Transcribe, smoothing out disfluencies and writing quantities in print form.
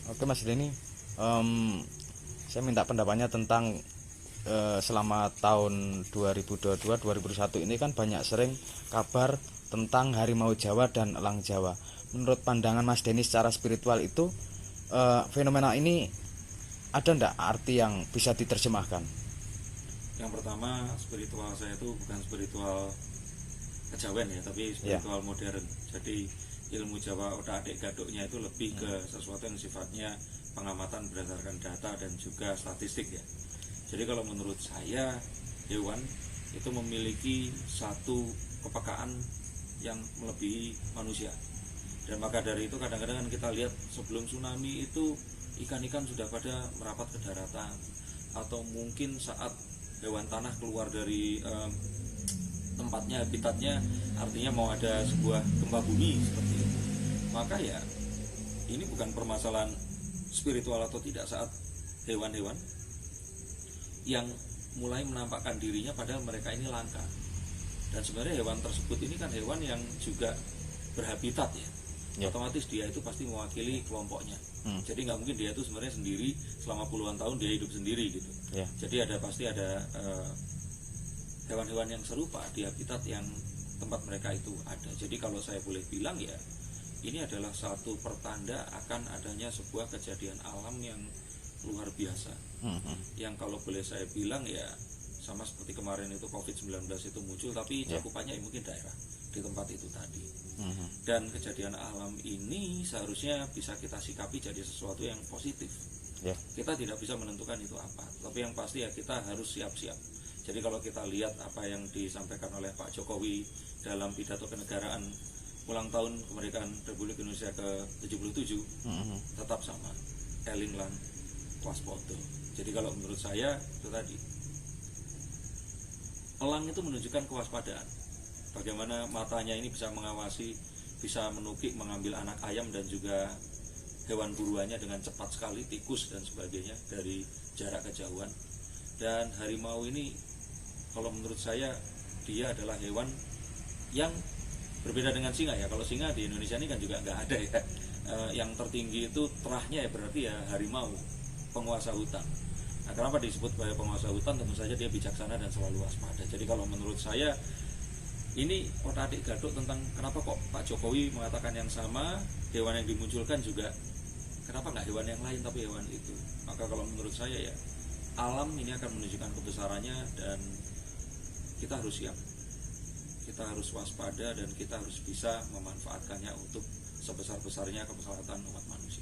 Oke Mas Denny, saya minta pendapatnya tentang selama tahun 2022-2021 ini kan banyak sering kabar tentang harimau Jawa dan elang Jawa. Menurut pandangan Mas Denny secara spiritual itu fenomena ini ada ndak arti yang bisa diterjemahkan? Yang pertama, spiritual saya itu bukan spiritual kejawen ya, tapi Ya. spiritual modern. Jadi ilmu Jawa otak-atik gadoknya itu lebih ke sesuatu yang sifatnya pengamatan berdasarkan data dan juga statistik ya. Jadi kalau menurut saya, hewan itu memiliki satu kepekaan yang melebihi manusia. Dan maka dari itu kadang-kadang kan kita lihat sebelum tsunami itu ikan-ikan sudah pada merapat ke daratan, atau mungkin saat hewan tanah keluar dari tempatnya, habitatnya, artinya mau ada sebuah gempa bumi seperti itu. Maka ya ini bukan permasalahan spiritual atau tidak saat hewan-hewan yang mulai menampakkan dirinya padahal mereka ini langka. Dan sebenarnya hewan tersebut ini kan hewan yang juga berhabitat ya. Otomatis dia itu pasti mewakili kelompoknya. Jadi nggak mungkin dia itu sebenarnya sendiri selama puluhan tahun dia hidup sendiri gitu. Jadi pasti ada hewan-hewan yang serupa di habitat yang tempat mereka itu ada. Jadi kalau saya boleh bilang ya, ini adalah satu pertanda akan adanya sebuah kejadian alam yang luar biasa. Yang kalau boleh saya bilang ya sama seperti kemarin itu COVID-19 itu muncul, tapi cakupannya mungkin daerah di tempat itu tadi. Dan kejadian alam ini seharusnya bisa kita sikapi jadi sesuatu yang positif. Kita tidak bisa menentukan itu apa, tapi yang pasti ya kita harus siap-siap. Jadi kalau kita lihat apa yang disampaikan oleh Pak Jokowi dalam pidato kenegaraan ulang tahun kemerdekaan Republik Indonesia ke-77, tetap sama, elinglan waspada. Jadi kalau menurut saya itu tadi, elang itu menunjukkan kewaspadaan. Bagaimana matanya ini bisa mengawasi, bisa menukik, mengambil anak ayam dan juga hewan buruannya dengan cepat sekali, tikus dan sebagainya dari jarak kejauhan. Dan harimau ini kalau menurut saya dia adalah hewan yang berbeda dengan singa ya. Kalau singa di Indonesia ini kan juga nggak ada ya. Yang tertinggi itu terahnya ya berarti ya harimau, penguasa hutan. Nah, kenapa disebut sebagai penguasa hutan? Tentu saja dia bijaksana dan selalu waspada. Jadi kalau menurut saya ini otak-atik gadok tentang kenapa kok Pak Jokowi mengatakan yang sama, hewan yang dimunculkan juga kenapa nggak hewan yang lain tapi hewan itu. Maka kalau menurut saya ya alam ini akan menunjukkan kebesarannya dan kita harus siap, kita harus waspada dan kita harus bisa memanfaatkannya untuk sebesar-besarnya kemaslahatan umat manusia.